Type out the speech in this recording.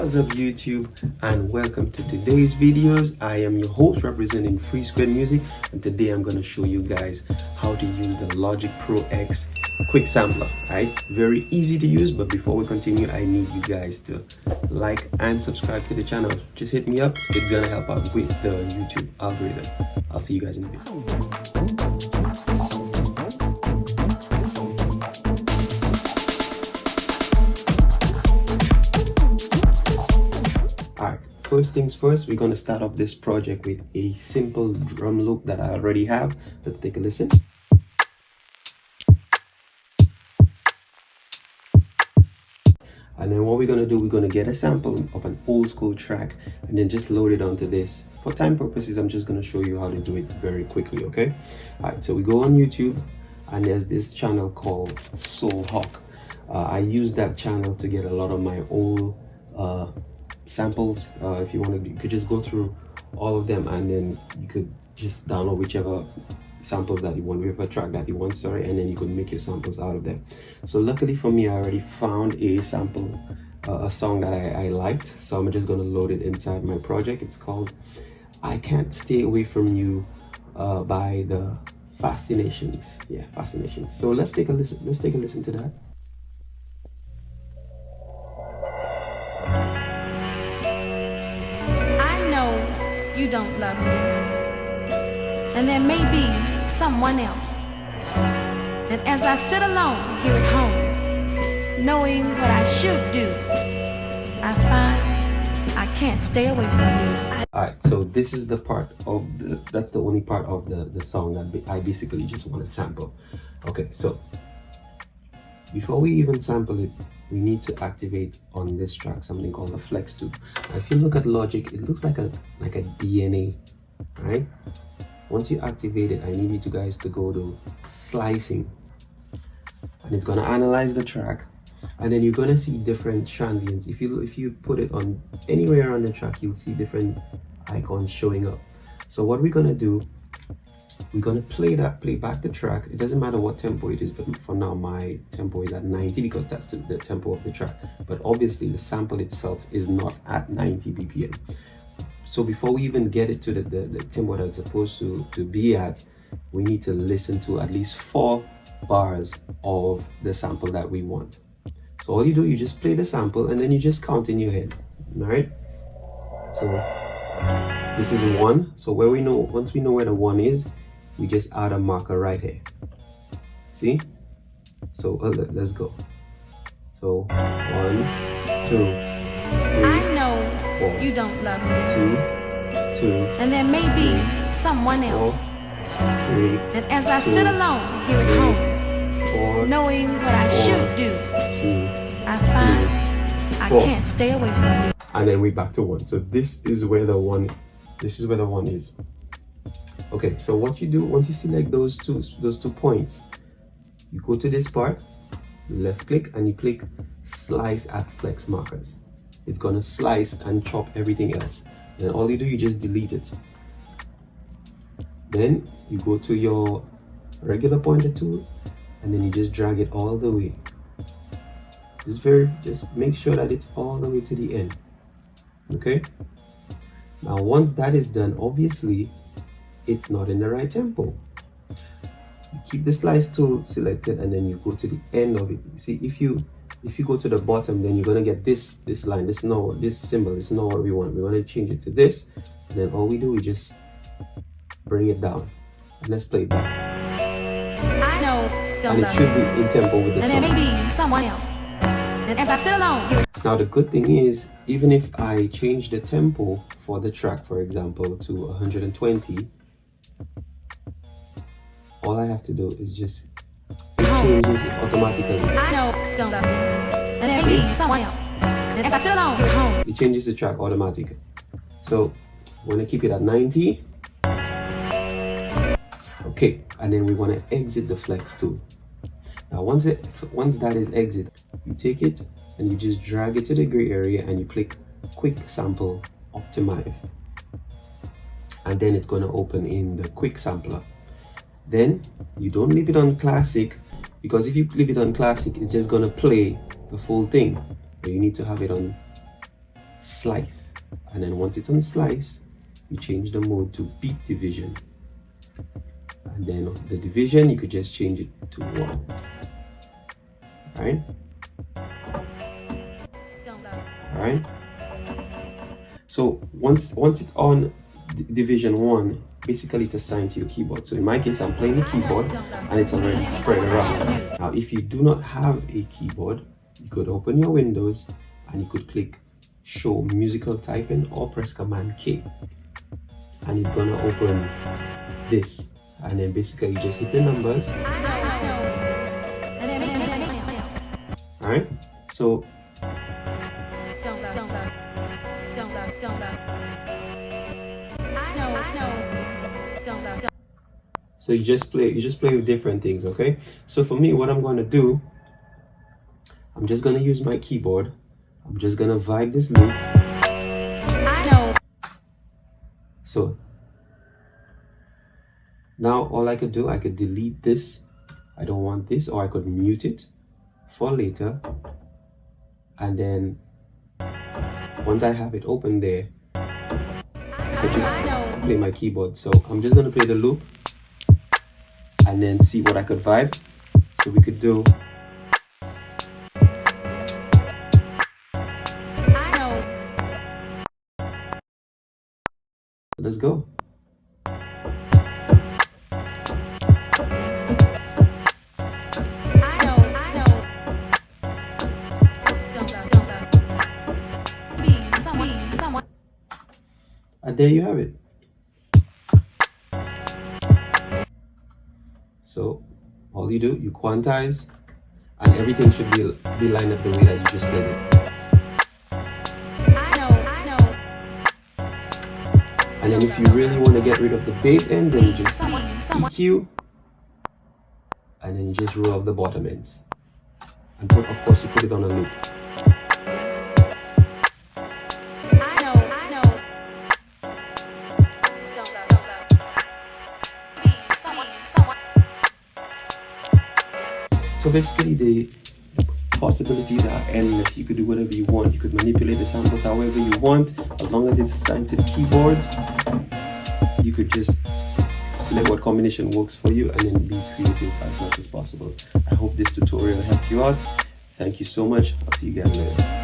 What's up YouTube, and welcome to today's videos. I am your host representing Free Square Music, and today I'm going to show you guys how to use the Logic Pro X quick sampler. Right, very easy to use, but before we continue I need you guys to like and subscribe to the channel. Just hit me up, it's gonna help out with the YouTube algorithm. I'll see you guys in a bit. First things first, we're going to start off this project with a simple drum loop that I already have. Let's take a listen. And then what we're going to do, we're going to get a sample of an old school track and then just load it onto this. For time purposes, I'm just going to show you how to do it very quickly, okay? All right, so we go on YouTube and there's this channel called Soul Hawk. I use that channel to get a lot of my old samples. If you want to, you could just go through all of them and then you could just download whichever samples that you want, whichever track that you want, sorry, and then you could make your samples out of them. So luckily for me, I already found a sample, a song that I liked, so I'm just gonna load it inside my project. It's called I Can't Stay Away From You by the Fascinations. Yeah, Fascinations. So let's take a listen to that. You don't love me, and there may be someone else. And as I sit alone here at home, knowing what I should do, I find I can't stay away from you. Alright, so this is the part of that's the only part of the song that I basically just want to sample. Okay, so before we even sample it, we need to activate on this track something called a flex tube. Now, if you look at Logic, it looks like a DNA, right? Once you activate it, I need you guys to go to slicing, and it's gonna analyze the track, and then you're gonna see different transients. If you put it on anywhere on the track, you'll see different icons showing up. So what we're gonna do, we're gonna play back the track. It doesn't matter what tempo it is, but for now my tempo is at 90 because that's the tempo of the track. But obviously the sample itself is not at 90 BPM. So before we even get it to the tempo that it's supposed to be at, we need to listen to at least 4 bars of the sample that we want. So all you do, you just play the sample and then you just count in your head. All right. So this is 1. So once we know where the 1 is, we just add a marker right here. See? So let's go. So 1, 2, 3. I know 4. you don't love me. 2, and there may be 3, someone else. 4, 3. And as I sit alone here at home, 4, knowing what I should do, 2, I find 3, I 4. can't stay away from you. And then we back to 1. So this is where the 1 is. Okay, so what you do once you select those two points, you go to this part, you left click and you click slice at flex markers. It's gonna slice and chop everything else. Then all you do, you just delete it. Then you go to your regular pointer tool and then you just drag it all the way. Just make sure that it's all the way to the end. Okay? Now once that is done, obviously it's not in the right tempo. You keep the slice tool selected and then you go to the end of it. You see, if you go to the bottom, then you're gonna get this line. This symbol. This is not what we want. We want to change it to this, and then all we do is just bring it down. And let's play it back. I know, and it should be in tempo with the song. And there may be someone else. And as I sit alone. Now the good thing is, even if I change the tempo for the track, for example, to 120, all I have to do is just changes it automatically. I know, don't love me. And there may be someone else. And as I sit alone here at home, it changes the track automatically. So we're gonna keep it at 90. Okay, and then we want to exit the flex tool. Now once that is exited, you take it and you just drag it to the gray area and you click quick sample optimized, and then it's going to open in the quick sampler. Then you don't leave it on classic, because if you leave it on classic, it's just going to play the full thing. But you need to have it on slice, and then once it's on slice, you change the mode to beat division, and then the division you could just change it to 1. All right. So once it's on division 1, basically it's assigned to your keyboard. So in my case, I'm playing the keyboard and it's already spread around. Now if you do not have a keyboard, you could open your Windows and you could click show musical typing or press Command K, and it's gonna open this, and then basically you just hit the numbers. Alright, so you just play with different things. Okay, so for me, what I'm going to do, I'm just going to use my keyboard. I'm just going to vibe this loop. So now all I could do, I could delete this. I don't want this, or I could mute it for later, and then once I have it open there, I could just play my keyboard. So I'm just going to play the loop and then see what I could vibe. So we could do let's go. And there you have it. So all you do, you quantize, and everything should be lined up the way that you just played it. And then if you really want to get rid of the bass ends, then you just EQ, and then you just roll up the bottom ends. And of course, you put it on a loop. So basically, the possibilities are endless. You could do whatever you want. You could manipulate the samples however you want, as long as it's assigned to the keyboard. You could just select what combination works for you and then be creative as much as possible. I hope this tutorial helped you out. Thank you so much. I'll see you guys later.